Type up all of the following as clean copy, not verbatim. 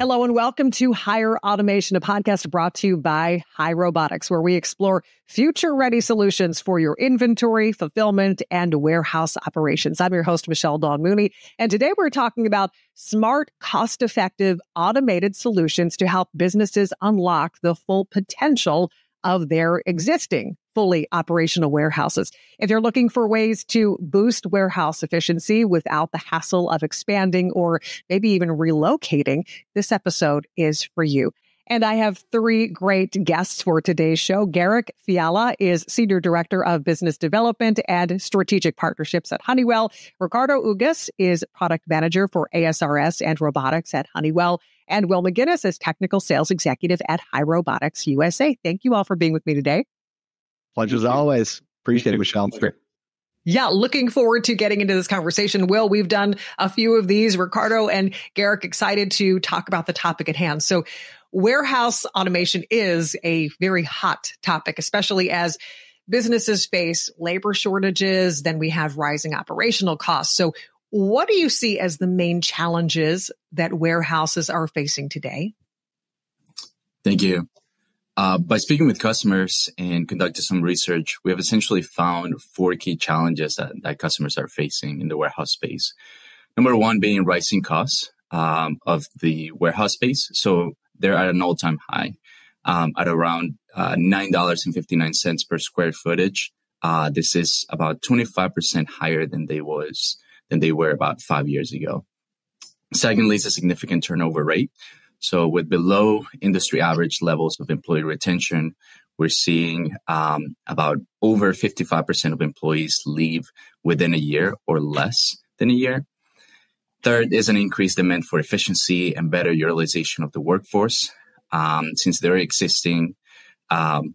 Hello and welcome to Hire Automation, a podcast brought to you by Hai Robotics, where we explore future-ready solutions for your inventory, fulfillment, and warehouse operations. I'm your host, Michelle Dawn Mooney, and today we're talking about smart, cost-effective, automated solutions to help businesses unlock the full potential of their existing fully operational warehouses. If you're looking for ways to boost warehouse efficiency without the hassle of expanding or maybe even relocating, this episode is for you. And I have three great guests for today's show. Garrick Fiala is Senior Director of Business Development and Strategic Partnerships at Honeywell. Ricardo Ugas is Product Manager for ASRS and Robotics at Honeywell. And Will McInnis is Technical Sales Executive at Hai Robotics USA. Thank you all for being with me today. Pleasure as always. Appreciate it, Michelle. It's great. Yeah, looking forward to getting into this conversation. Will, we've done a few of these. Ricardo and Garrick, excited to talk about the topic at hand. So warehouse automation is a very hot topic, especially as businesses face labor shortages. Then we have rising operational costs. So what do you see as the main challenges that warehouses are facing today? Thank you. By speaking with customers and conducting some research, we have essentially found four key challenges that customers are facing in the warehouse space. Number one being rising costs of the warehouse space. So they're at an all-time high at around $9.59 per square footage. This is about 25% higher than they were about 5 years ago. Secondly, is a significant turnover rate. So with below industry average levels of employee retention, we're seeing about over 55% of employees leave within a year or less than a year. Third is an increased demand for efficiency and better utilization of the workforce, since there are existing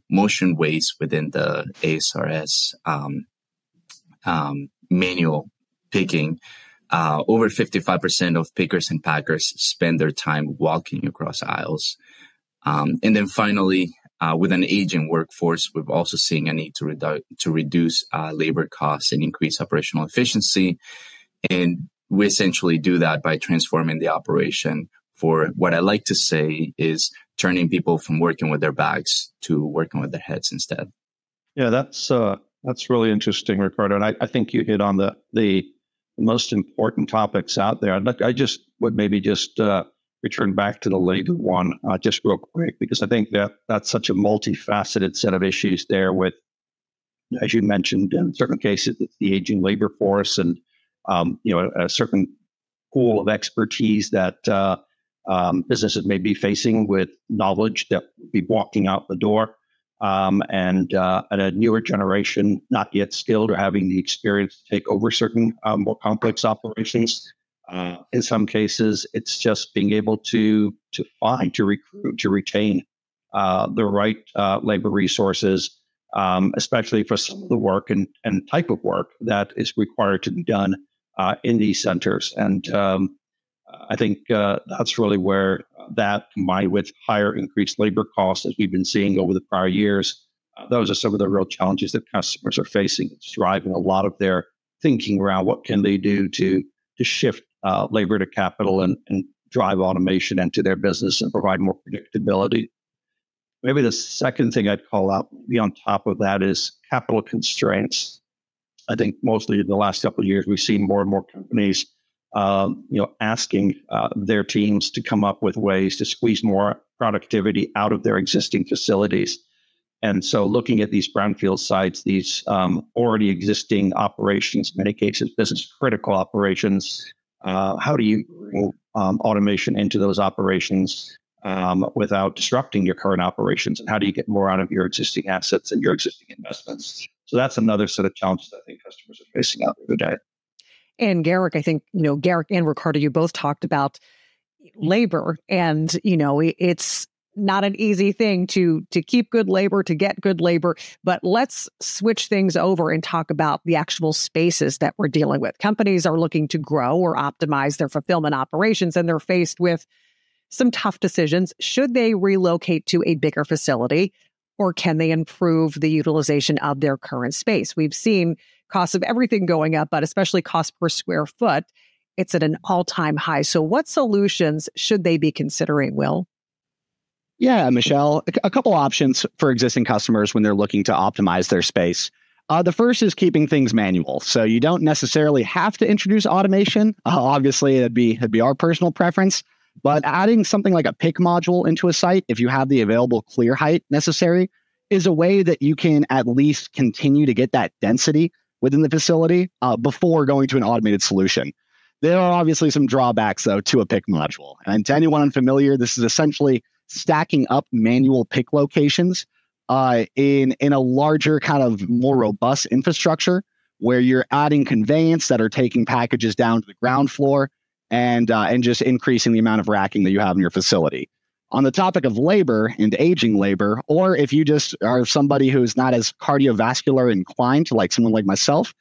motion waste within the ASRS manual picking. Over 55% of pickers and packers spend their time walking across aisles. And then finally, with an aging workforce, we're also seeing a need to reduce labor costs and increase operational efficiency. And we essentially do that by transforming the operation for what I like to say is turning people from working with their backs to working with their heads instead. Yeah, that's really interesting, Ricardo. And I think you hit on the most important topics out there. I just would maybe just return back to the labor one just real quick, because I think that's such a multifaceted set of issues there with, as you mentioned, in certain cases, it's the aging labor force and, a certain pool of expertise that businesses may be facing with knowledge that will be walking out the door. And a newer generation, not yet skilled or having the experience to take over certain more complex operations. In some cases, it's just being able to find, to recruit, to retain the right labor resources, especially for some of the work and type of work that is required to be done in these centers. And I think that's really where that, combined with higher increased labor costs, as we've been seeing over the prior years, those are some of the real challenges that customers are facing. It's driving a lot of their thinking around what can they do to shift labor to capital and drive automation into their business and provide more predictability. Maybe the second thing I'd call out, on top of that, is capital constraints. I think mostly in the last couple of years, we've seen more and more companies asking their teams to come up with ways to squeeze more productivity out of their existing facilities. And so looking at these brownfield sites, these already existing operations, in many cases, business critical operations, how do you bring automation into those operations without disrupting your current operations? And how do you get more out of your existing assets and your existing investments? So that's another set of challenges I think customers are facing out there today. And Garrick, I think, Garrick and Ricardo, you both talked about labor, and, it's not an easy thing to keep good labor, to get good labor, but let's switch things over and talk about the actual spaces that we're dealing with. Companies are looking to grow or optimize their fulfillment operations, and they're faced with some tough decisions. Should they relocate to a bigger facility, or can they improve the utilization of their current space? We've seen costs of everything going up, but especially cost per square foot. it's at an all-time high. So what solutions should they be considering, Will? Yeah, Michelle, a couple options for existing customers when they're looking to optimize their space. The first is keeping things manual. So you don't necessarily have to introduce automation. Obviously, it'd be our personal preference. But adding something like a pick module into a site, if you have the available clear height necessary, is a way that you can at least continue to get that density within the facility before going to an automated solution. There are obviously some drawbacks, though, to a pick module. And to anyone unfamiliar, this is essentially stacking up manual pick locations in a larger, kind of more robust infrastructure where you're adding conveyance that are taking packages down to the ground floor and just increasing the amount of racking that you have in your facility. On the topic of labor and aging labor, or if you just are somebody who's not as cardiovascular inclined, like someone like myself,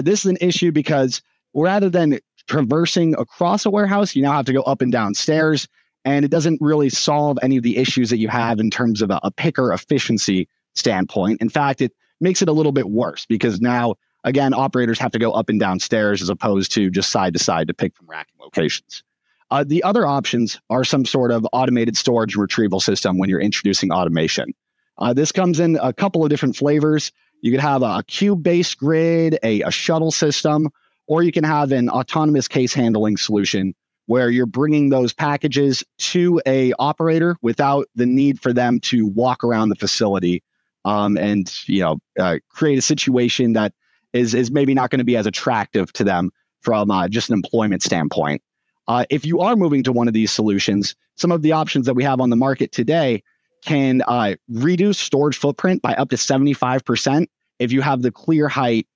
this is an issue because rather than traversing across a warehouse, you now have to go up and down stairs, and it doesn't really solve any of the issues that you have in terms of a picker efficiency standpoint. In fact, it makes it a little bit worse because now, again, operators have to go up and down stairs as opposed to just side to side to pick from racking locations. The other options are some sort of automated storage and retrieval system when you're introducing automation. This comes in a couple of different flavors. You could have a cube-based grid, a shuttle system, or you can have an autonomous case handling solution where you're bringing those packages to a operator without the need for them to walk around the facility and create a situation that is maybe not going to be as attractive to them from just an employment standpoint. If you are moving to one of these solutions, some of the options that we have on the market today can reduce storage footprint by up to 75% if you have the clear height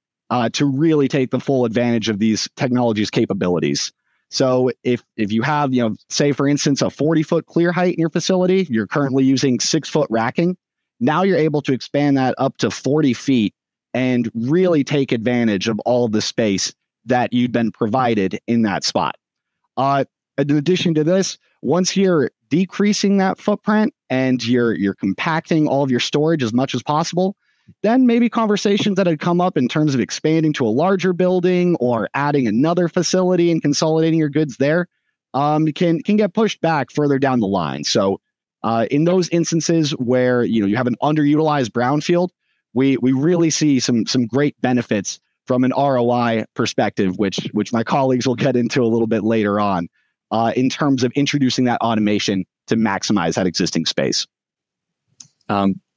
to really take the full advantage of these technologies' capabilities. So if you have, say, for instance, a 40-foot clear height in your facility, you're currently using 6-foot racking. Now you're able to expand that up to 40 feet and really take advantage of all of the space that you've been provided in that spot. In addition to this, once you're decreasing that footprint and you're compacting all of your storage as much as possible, then maybe conversations that had come up in terms of expanding to a larger building or adding another facility and consolidating your goods there can get pushed back further down the line. So in those instances where you have an underutilized brownfield, we really see some great benefits from an ROI perspective, which my colleagues will get into a little bit later on, in terms of introducing that automation to maximize that existing space.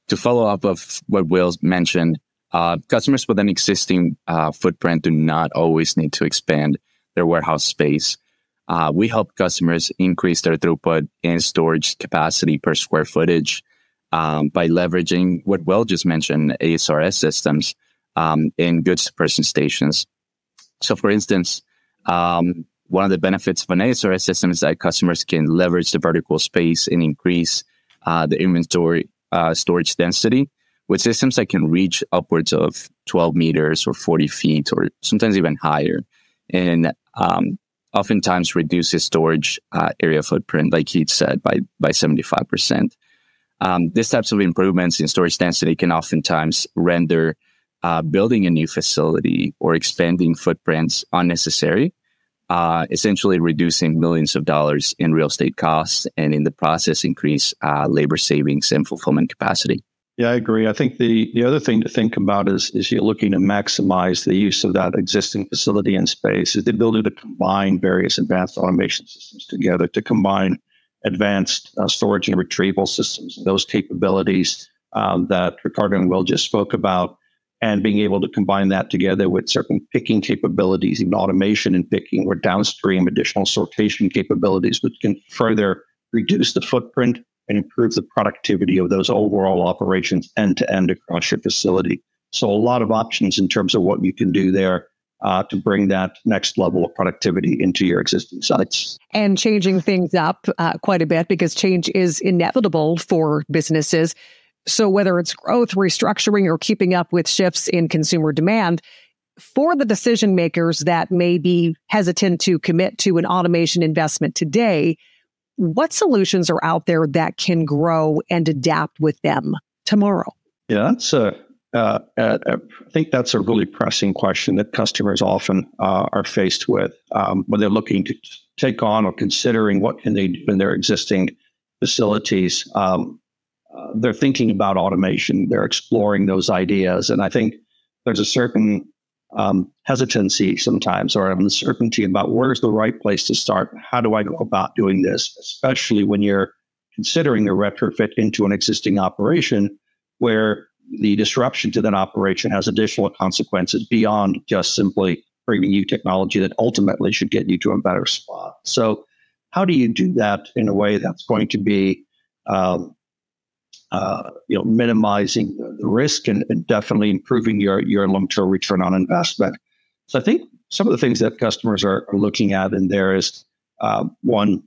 To follow up of what Will mentioned, customers with an existing footprint do not always need to expand their warehouse space. We help customers increase their throughput and storage capacity per square footage by leveraging what Will just mentioned, ASRS systems in goods to person stations. So for instance, one of the benefits of an ASRS system is that customers can leverage the vertical space and increase the inventory storage density with systems that can reach upwards of 12 meters or 40 feet or sometimes even higher, and oftentimes reduces storage area footprint, like he said, by 75%. These types of improvements in storage density can oftentimes render building a new facility or expanding footprints unnecessary, essentially reducing millions of dollars in real estate costs and in the process increase labor savings and fulfillment capacity. Yeah, I agree. I think the other thing to think about is you're looking to maximize the use of that existing facility and space, is the ability to combine various advanced automation systems together, to combine advanced storage and retrieval systems, those capabilities that Ricardo and Will just spoke about, and being able to combine that together with certain picking capabilities, even automation in picking or downstream additional sortation capabilities, which can further reduce the footprint and improve the productivity of those overall operations end to end across your facility. So a lot of options in terms of what you can do there to bring that next level of productivity into your existing sites. And changing things up quite a bit, because change is inevitable for businesses. So whether it's growth, restructuring, or keeping up with shifts in consumer demand, for the decision makers that may be hesitant to commit to an automation investment today, what solutions are out there that can grow and adapt with them tomorrow? Yeah, I think that's a really pressing question that customers often are faced with when they're looking to take on or considering what can they do in their existing facilities. They're thinking about automation. They're exploring those ideas. And I think there's a certain hesitancy sometimes or uncertainty about where's the right place to start. How do I go about doing this, especially when you're considering a retrofit into an existing operation where the disruption to that operation has additional consequences beyond just simply bringing you technology that ultimately should get you to a better spot. So how do you do that in a way that's going to be minimizing the risk and definitely improving your long-term return on investment? So I think some of the things that customers are looking at in there is one,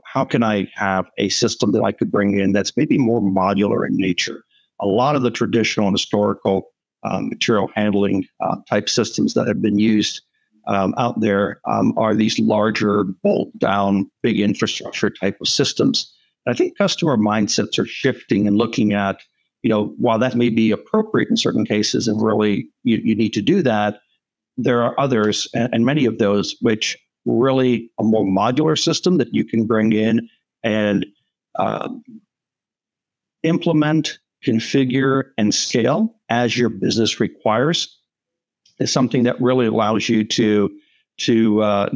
how can I have a system that I could bring in that's maybe more modular in nature? A lot of the traditional and historical material handling type systems that have been used out there are these larger bolt-down, big infrastructure type of systems. I think customer mindsets are shifting and looking at, while that may be appropriate in certain cases and really you need to do that, there are others, and many of those, which really a more modular system that you can bring in and implement, configure, and scale as your business requires is something that really allows you to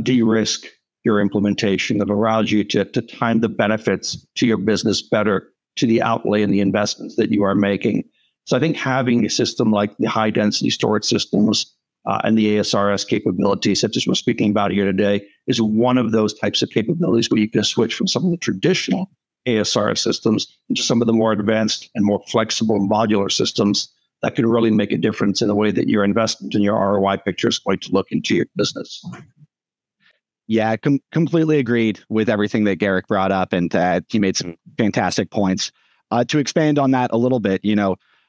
de-risk your implementation, that allows you to time the benefits to your business better, to the outlay and the investments that you are making. So I think having a system like the high density storage systems and the ASRS capabilities, such as we're speaking about here today, is one of those types of capabilities where you can switch from some of the traditional ASRS systems into some of the more advanced and more flexible modular systems that can really make a difference in the way that your investment and your ROI picture is going to look into your business. Yeah, completely agreed with everything that Garrick brought up, and he made some fantastic points. To expand on that a little bit,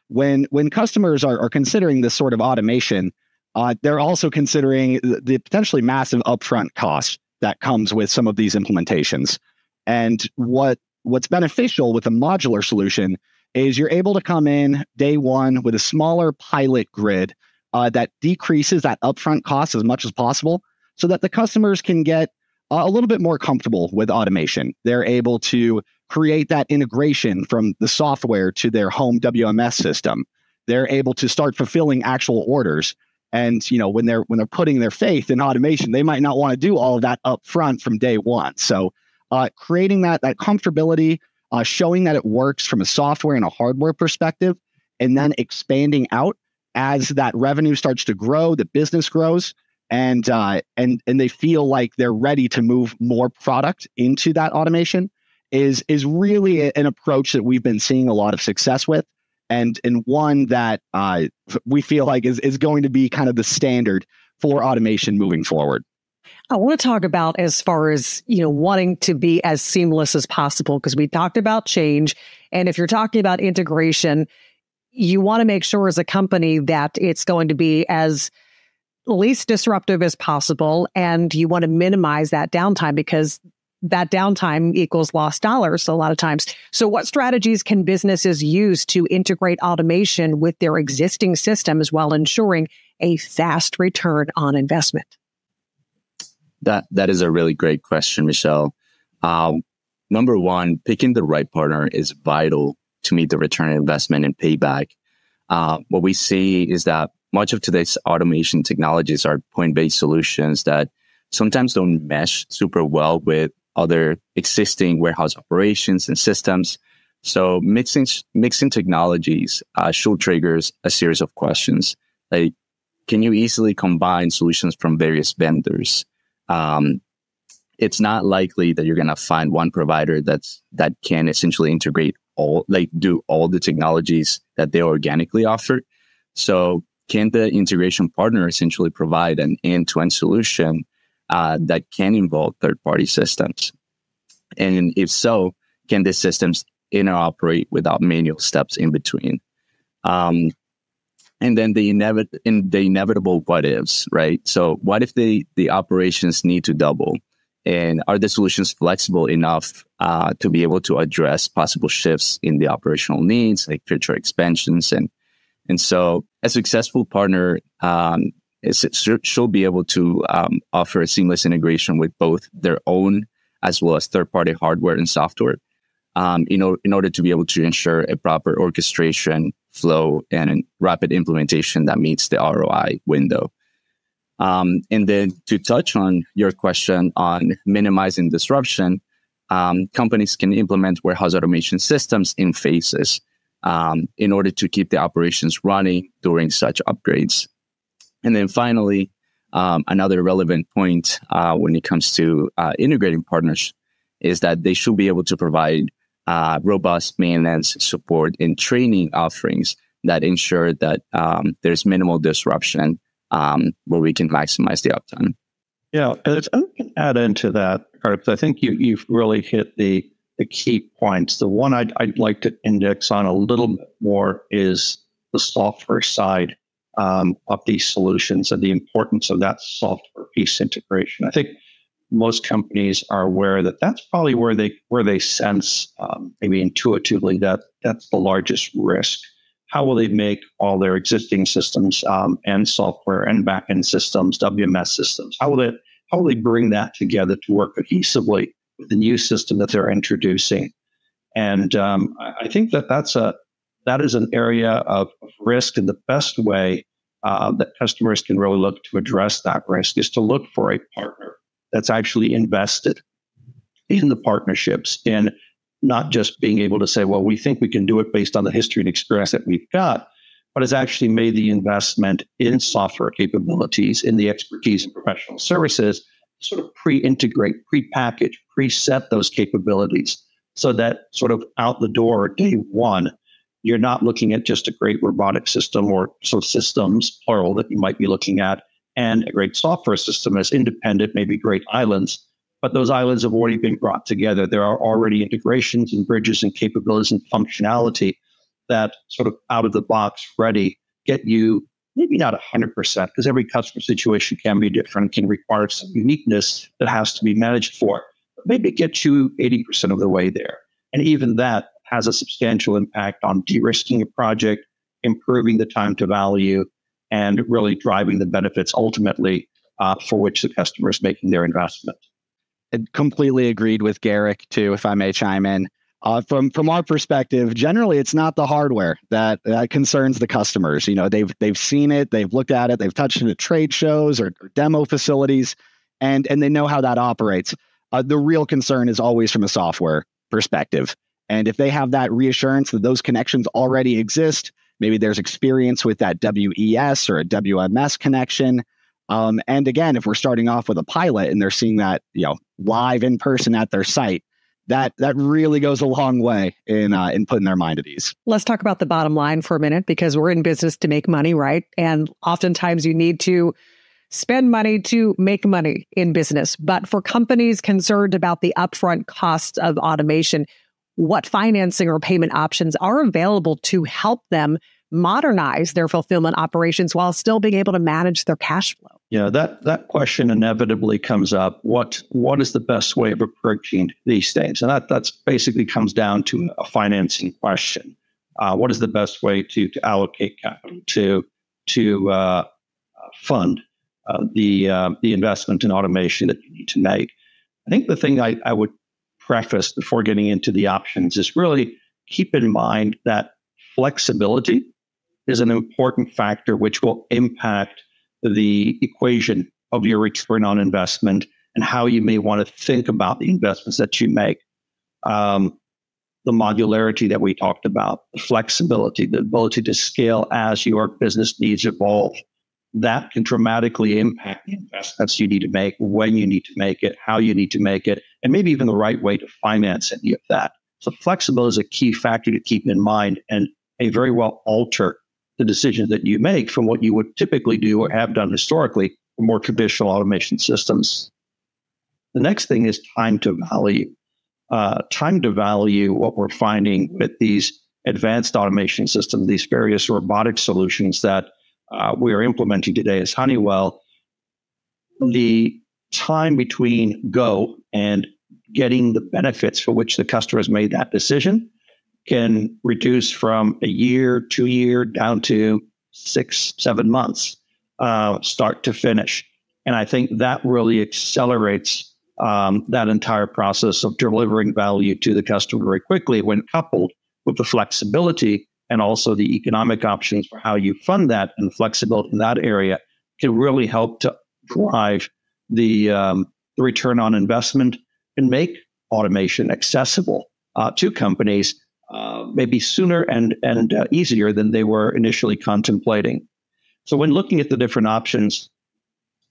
when customers are considering this sort of automation, they're also considering the potentially massive upfront costs that comes with some of these implementations. And what's beneficial with a modular solution is you're able to come in day one with a smaller pilot grid that decreases that upfront cost as much as possible so that the customers can get a little bit more comfortable with automation. They're able to create that integration from the software to their home WMS system. They're able to start fulfilling actual orders. And when they're putting their faith in automation, they might not want to do all of that upfront from day one. So creating that comfortability, showing that it works from a software and a hardware perspective, and then expanding out as that revenue starts to grow, the business grows, and they feel like they're ready to move more product into that automation is really an approach that we've been seeing a lot of success with, and one that we feel like is going to be kind of the standard for automation moving forward. I want to talk about as far as, wanting to be as seamless as possible, because we talked about change. And if you're talking about integration, you want to make sure as a company that it's going to be as least disruptive as possible. And you want to minimize that downtime because that downtime equals lost dollars a lot of times. So what strategies can businesses use to integrate automation with their existing systems while ensuring a fast return on investment? That is a really great question, Michelle. Number one, picking the right partner is vital to meet the return on investment and payback. What we see is that much of today's automation technologies are point-based solutions that sometimes don't mesh super well with other existing warehouse operations and systems. So mixing technologies should trigger a series of questions. Like, can you easily combine solutions from various vendors? It's not likely that you're going to find one provider that can essentially integrate do all the technologies that they organically offer. So can the integration partner essentially provide an end-to-end solution that can involve third-party systems? And if so, can these systems interoperate without manual steps in between? And then the inevitable what ifs, right? So what if the operations need to double? And are the solutions flexible enough to be able to address possible shifts in the operational needs, like future expansions? And And so a successful partner should be able to offer a seamless integration with both their own as well as third-party hardware and software in order to be able to ensure a proper orchestration, flow, and rapid implementation that meets the ROI window. And then to touch on your question on minimizing disruption, companies can implement warehouse automation systems in phases in order to keep the operations running during such upgrades. And then finally, another relevant point when it comes to integrating partners is that they should be able to provide robust maintenance, support, and training offerings that ensure that there's minimal disruption where we can maximize the uptime. Yeah, and I can add into that, Ricardo, because I think you've really hit the key points. The one I'd like to index on a little bit more is the software side of these solutions and the importance of that software piece integration. I think most companies are aware that that's probably where they sense maybe intuitively that that's the largest risk. How will they make all their existing systems and software and backend systems, WMS systems? How will they bring that together to work cohesively with the new system that they're introducing? And I think that is an area of risk, and the best way that customers can really look to address that risk is to look for a partner that's actually invested in the partnerships, and not just being able to say, well, we think we can do it based on the history and experience that we've got, but has actually made the investment in software capabilities, in the expertise and professional services, sort of pre-integrate, pre-package, pre-set those capabilities so that sort of out the door, day one, you're not looking at just a great robotic system or so systems, plural, that you might be looking at, and a great software system as independent, maybe great islands. But those islands have already been brought together. There are already integrations and bridges and capabilities and functionality that sort of out of the box ready get you, maybe not 100%, because every customer situation can be different, can require some uniqueness that has to be managed for. But maybe get you 80% of the way there. And even that has a substantial impact on de-risking a project, improving the time to value, and really driving the benefits ultimately for which the customer is making their investment. I completely agreed with Garrick too, if I may chime in. From our perspective, generally it's not the hardware that concerns the customers. You know, they've seen it, they've looked at it, they've touched it at trade shows or demo facilities, and they know how that operates. The real concern is always from a software perspective. And if they have that reassurance that those connections already exist, maybe there's experience with that WES or a WMS connection. And again, if we're starting off with a pilot and they're seeing that, live in person at their site, that really goes a long way in putting their mind at ease. Let's talk about the bottom line for a minute, because we're in business to make money, right? And oftentimes you need to spend money to make money in business. But for companies concerned about the upfront costs of automation, what financing or payment options are available to help them modernize their fulfillment operations while still being able to manage their cash flow? Yeah, that question inevitably comes up. What is the best way of approaching these things? And that's basically comes down to a financing question. What is the best way to allocate capital to fund the investment in automation that you need to make? I think the thing I would preface before getting into the options is really keep in mind that flexibility is an important factor which will impact the equation of your return on investment and how you may want to think about the investments that you make. The modularity that we talked about, the flexibility, the ability to scale as your business needs evolve, that can dramatically impact the investments you need to make, when you need to make it, how you need to make it, and maybe even the right way to finance any of that. So flexibility is a key factor to keep in mind and may very well alter the decision that you make from what you would typically do or have done historically for more traditional automation systems. The next thing is time to value. Time to value, what we're finding with these advanced automation systems, these various robotic solutions that we are implementing today as Honeywell, the time between go and getting the benefits for which the customer has made that decision can reduce from a year, 2 year, down to 6, 7 months, start to finish. And I think that really accelerates that entire process of delivering value to the customer very quickly when coupled with the flexibility and also the economic options for how you fund that, and flexibility in that area can really help to drive the return on investment and make automation accessible to companies maybe sooner and easier than they were initially contemplating. So when looking at the different options,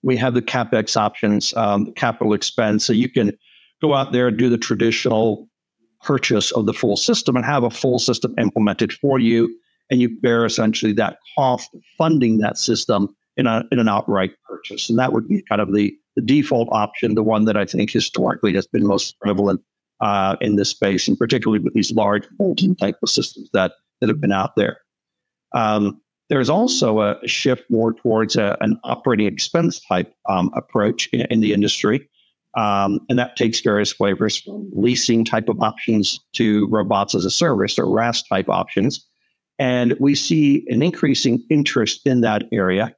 we have the CapEx options, capital expense. So you can go out there and do the traditional purchase of the full system and have a full system implemented for you, and you bear essentially that cost of funding that system in an outright purchase. And that would be kind of the default option, the one that I think historically has been most prevalent in this space, and particularly with these large bolt-in type of systems that have been out there. There's also a shift more towards an operating expense type approach in the industry. And that takes various flavors from leasing type of options to robots as a service or RaaS type options. And we see an increasing interest in that area.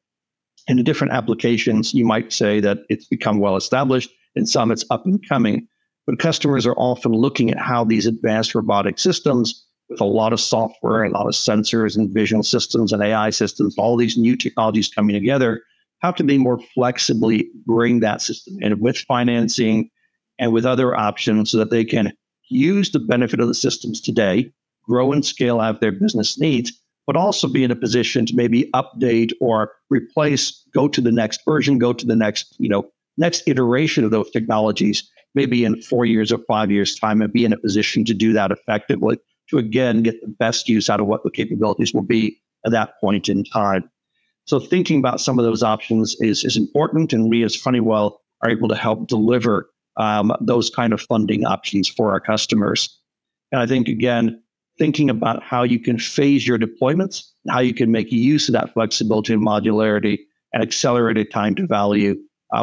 In the different applications, you might say that it's become well established. In some, it's up and coming. But customers are often looking at how these advanced robotic systems, with a lot of software, a lot of sensors and vision systems and AI systems, all these new technologies coming together, how can they more flexibly bring that system in with financing and with other options so that they can use the benefit of the systems today, grow and scale out their business needs, but also be in a position to maybe update or replace, go to the next version, go to the next iteration of those technologies, maybe in 4 years or 5 years' time, and be in a position to do that effectively, to again get the best use out of what the capabilities will be at that point in time. So thinking about some of those options is important, and we as Honeywell are able to help deliver those kind of funding options for our customers. And I think, again, thinking about how you can phase your deployments, how you can make use of that flexibility and modularity and accelerated time to value,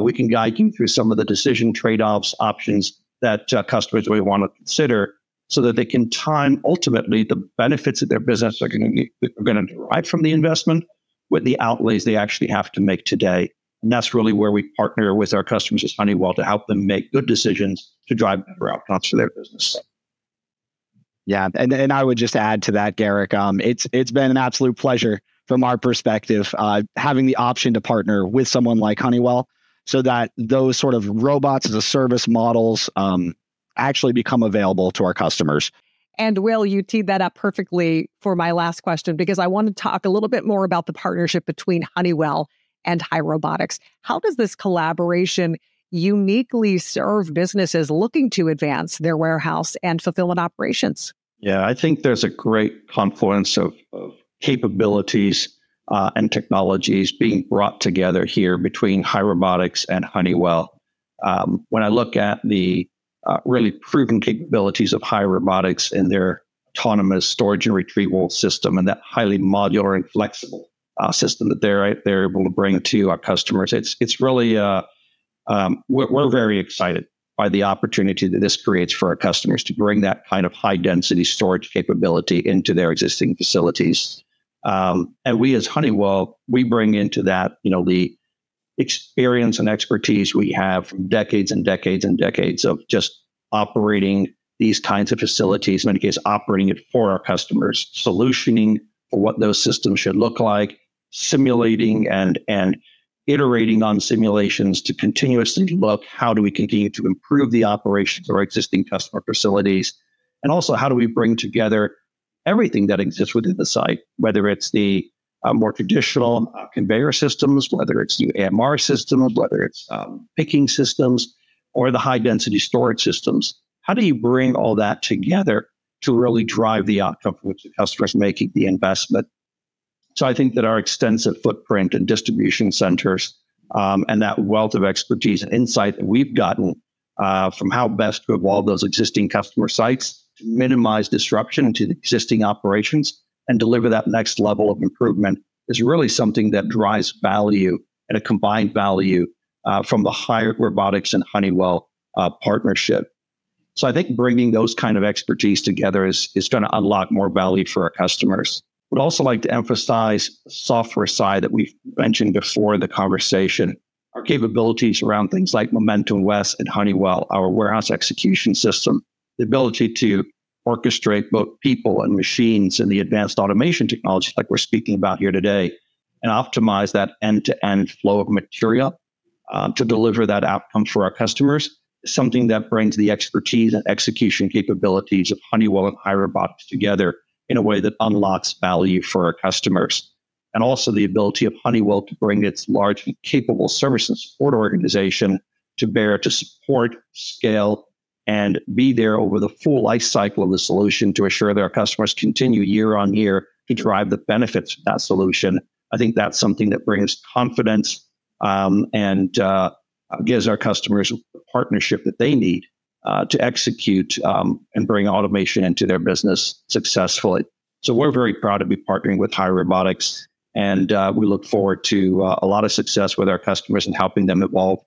we can guide you through some of the decision trade-offs options that customers really want to consider, so that they can time ultimately the benefits of their business are going to derive from the investment with the outlays they actually have to make today. And that's really where we partner with our customers as Honeywell to help them make good decisions to drive better outcomes for their business. Yeah, and I would just add to that, Garrick, it's been an absolute pleasure from our perspective, having the option to partner with someone like Honeywell, so that those sort of robots as a service models actually become available to our customers. And Will, you teed that up perfectly for my last question, because I want to talk a little bit more about the partnership between Honeywell and Hai Robotics. How does this collaboration uniquely serve businesses looking to advance their warehouse and fulfillment operations? Yeah, I think there's a great confluence of capabilities and technologies being brought together here between Hai Robotics and Honeywell. When I look at the really proven capabilities of Hai Robotics in their autonomous storage and retrieval system, and that highly modular and flexible system that they're able to bring to our customers, it's really we're very excited by the opportunity that this creates for our customers to bring that kind of high density storage capability into their existing facilities. And we as Honeywell, we bring into that the experience and expertise we have from decades and decades and decades of just operating these kinds of facilities, in many cases operating it for our customers, solutioning for what those systems should look like, simulating and iterating on simulations to continuously look, how do we continue to improve the operations of our existing customer facilities? And also, how do we bring together everything that exists within the site, whether it's the more traditional conveyor systems, whether it's the AMR systems, whether it's picking systems, or the high-density storage systems. How do you bring all that together to really drive the outcome for which the customer is making the investment? So I think that our extensive footprint and distribution centers and that wealth of expertise and insight that we've gotten from how best to evolve those existing customer sites to minimize disruption to the existing operations and deliver that next level of improvement is really something that drives value and a combined value from the Hai Robotics and Honeywell partnership. So I think bringing those kind of expertise together is going to unlock more value for our customers. Would also like to emphasize the software side that we've mentioned before in the conversation. Our capabilities around things like Momentum West and Honeywell, our warehouse execution system, the ability to orchestrate both people and machines and the advanced automation technology like we're speaking about here today, and optimize that end-to-end flow of material to deliver that outcome for our customers is something that brings the expertise and execution capabilities of Honeywell and Hai Robotics together in a way that unlocks value for our customers. And also the ability of Honeywell to bring its large and capable service and support organization to bear to support, scale, and be there over the full life cycle of the solution to assure that our customers continue year on year to drive the benefits of that solution. I think that's something that brings confidence and gives our customers the partnership that they need to execute and bring automation into their business successfully. So we're very proud to be partnering with Hai Robotics, and we look forward to a lot of success with our customers and helping them evolve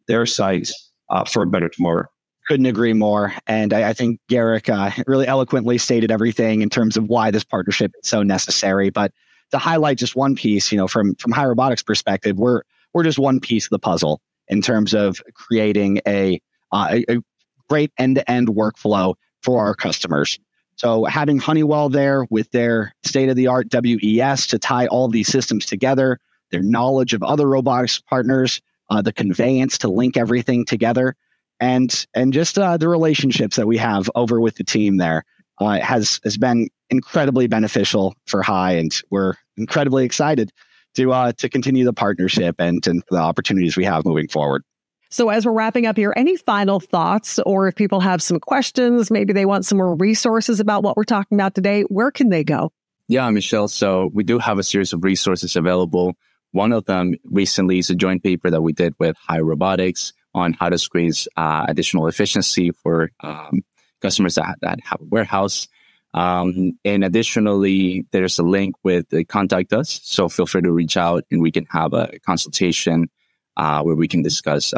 their sites for a better tomorrow. Couldn't agree more. And I think Garrick really eloquently stated everything in terms of why this partnership is so necessary. But to highlight just one piece, from Hai Robotics' perspective, we're just one piece of the puzzle in terms of creating a great end-to-end workflow for our customers. So having Honeywell there with their state-of-the-art WES to tie all these systems together, their knowledge of other robotics partners, the conveyance to link everything together, and just the relationships that we have over with the team there has been incredibly beneficial for Hai, and we're incredibly excited to continue the partnership and the opportunities we have moving forward. So as we're wrapping up here, any final thoughts, or if people have some questions, maybe they want some more resources about what we're talking about today, where can they go? Yeah, Michelle. So we do have a series of resources available. One of them recently is a joint paper that we did with Hai Robotics on how to squeeze additional efficiency for customers that have a warehouse. And additionally, there's a link with Contact Us. So feel free to reach out and we can have a consultation where we can discuss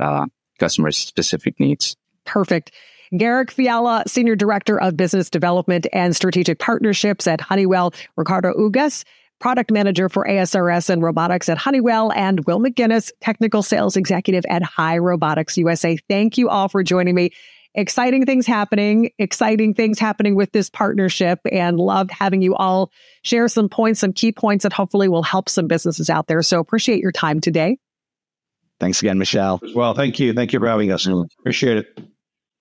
customers' specific needs. Perfect. Garrick Fiala, Senior Director of Business Development and Strategic Partnerships at Honeywell. Ricardo Ugas, Product Manager for ASRS and Robotics at Honeywell. And Will McInnis, Technical Sales Executive at Hai Robotics USA. Thank you all for joining me. Exciting things happening with this partnership, and loved having you all share some key points that hopefully will help some businesses out there. So appreciate your time today. Thanks again, Michelle. Well, thank you. Thank you for having us. Appreciate it.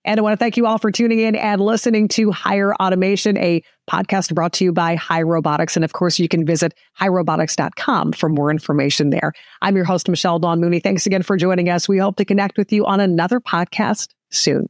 And I want to thank you all for tuning in and listening to Hire Automation, a podcast brought to you by Hai Robotics. And of course, you can visit hairobotics.com for more information there. I'm your host, Michelle Dawn Mooney. Thanks again for joining us. We hope to connect with you on another podcast soon.